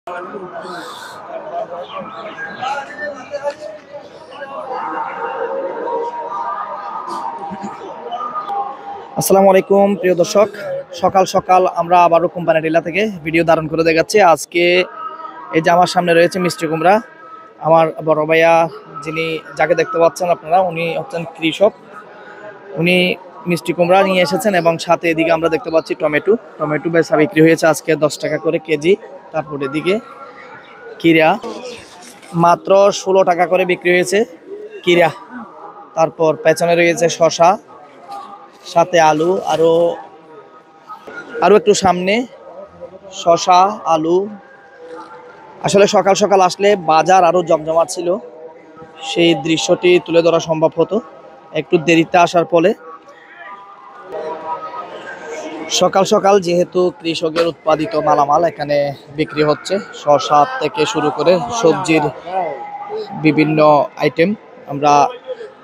আসসালামু আলাইকুম প্রিয় দর্শক, সকাল সকাল আমরা আবারও কোম্পানি টিলা থেকে ভিডিও ধারণ করে দেখাচ্ছি। আজকে এই যে আমার সামনে রয়েছে মিষ্টি কুমড়া। আমার বড় ভাইয়া যাকে দেখতে পাচ্ছেন আপনারা, উনি হচ্ছেন কৃষক। উনি মিষ্টি কুমড়া নিয়ে এসেছেন এবং সাথে এদিকে আমরা দেখতে পাচ্ছি টমেটো বেচা বিক্রি হয়েছে আজকে 10 টাকা করে কেজি। তারপর এদিকে কিরা মাত্র 16 টাকা করে বিক্রি হয়েছে কিরা। তারপর পেছনে রয়েছে শসা, সাথে আলু, আরো একটু সামনে শসা, আলু। আসলে সকাল সকাল আসলে বাজার আরো জমজমাট ছিল, সেই দৃশ্যটি তুলে ধরা সম্ভব হতো। একটু দেরিতে আসার ফলে সকাল সকাল যেহেতু কৃষকের উৎপাদিত মালামাল এখানে বিক্রি হচ্ছে, শসা থেকে শুরু করে সবজির বিভিন্ন আইটেম। আমরা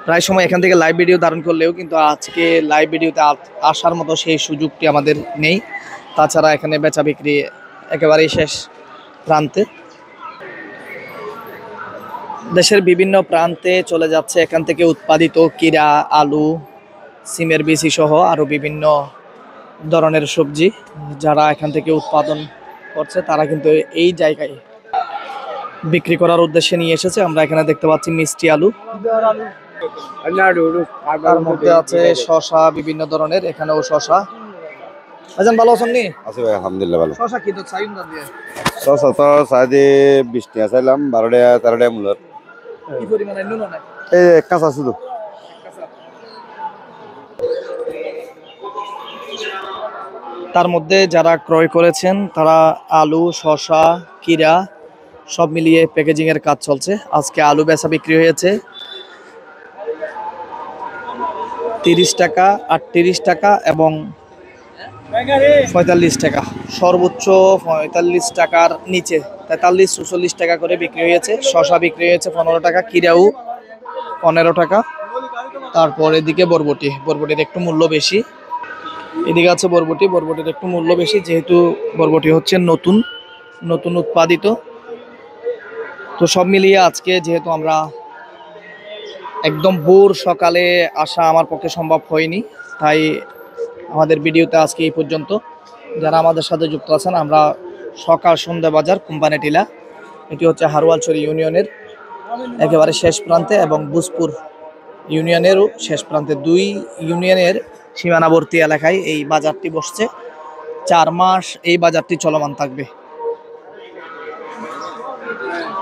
প্রায় সময় এখান থেকে লাইভ ভিডিও ধারণ করলেও কিন্তু আজকে লাইভ ভিডিওতে আসার মতো সেই সুযোগটি আমাদের নেই। তাছাড়া এখানে বেচা বিক্রি একেবারেই শেষ প্রান্তে। দেশের বিভিন্ন প্রান্তে চলে যাচ্ছে এখান থেকে উৎপাদিত কিরা, আলু, সিমের বিচি সহ আরও বিভিন্ন ধরনের সবজি। যারা এখান থেকে উৎপাদন করছে তারা কিন্তু এই জায়গায় বিক্রি করার উদ্দেশ্যে নিয়ে এসেছে। আমরা এখানে দেখতে পাচ্ছি মিষ্টি আলু, তার মধ্যে আছে শসা বিভিন্ন ধরনের, এখানেও শসা। ভাইজান ভালো আছেন নি? আছি ভাই, আলহামদুলিল্লাহ ভালো। শসা কি তো চাইুন না দিয়ে? শসা তো সাইডে 20 টাকা চাইলাম, 12 টাকা 13 টাকা মূল্য। কি পরিমাণে নুন নাই? এই কাঁচা শুধু। তার মধ্যে যারা ক্রয় করেছেন তারা আলু, শসা, কিরা সব মিলিয়ে প্যাকেজিং এর কাজ চলছে। আজকে আলু বেচা বিক্রি হয়েছে 30 টাকা, 38 টাকা এবং 45 টাকা। সর্বোচ্চ 45 টাকার নিচে 43-44 টাকা করে বিক্রি হয়েছে। শসা বিক্রি হয়েছে 15 টাকা, কিরাও 15 টাকা। তারপর এদিকে বরবটির একটু মূল্য বেশি। এদিকে আছে বরবটির একটু মূল্য বেশি, যেহেতু বরবটি হচ্ছে নতুন উৎপাদিত। তো সব মিলিয়ে আজকে যেহেতু আমরা একদম ভোর সকালে আসা আমার পক্ষে সম্ভব হয়নি, তাই আমাদের ভিডিওতে আজকে এই পর্যন্ত। যারা আমাদের সাথে যুক্ত আছেন, আমরা সকাল সন্ধ্যা বাজার কোম্পানি টিলা, এটি হচ্ছে হারোয়ালছড়ি ইউনিয়নের একেবারে শেষ প্রান্তে এবং বুসপুর ইউনিয়নেরও শেষ প্রান্তে। 2 ইউনিয়নের সীমানাবর্তী এলাকায় এই বাজারটি বসছে। 4 মাস এই বাজারটি চলমান থাকবে।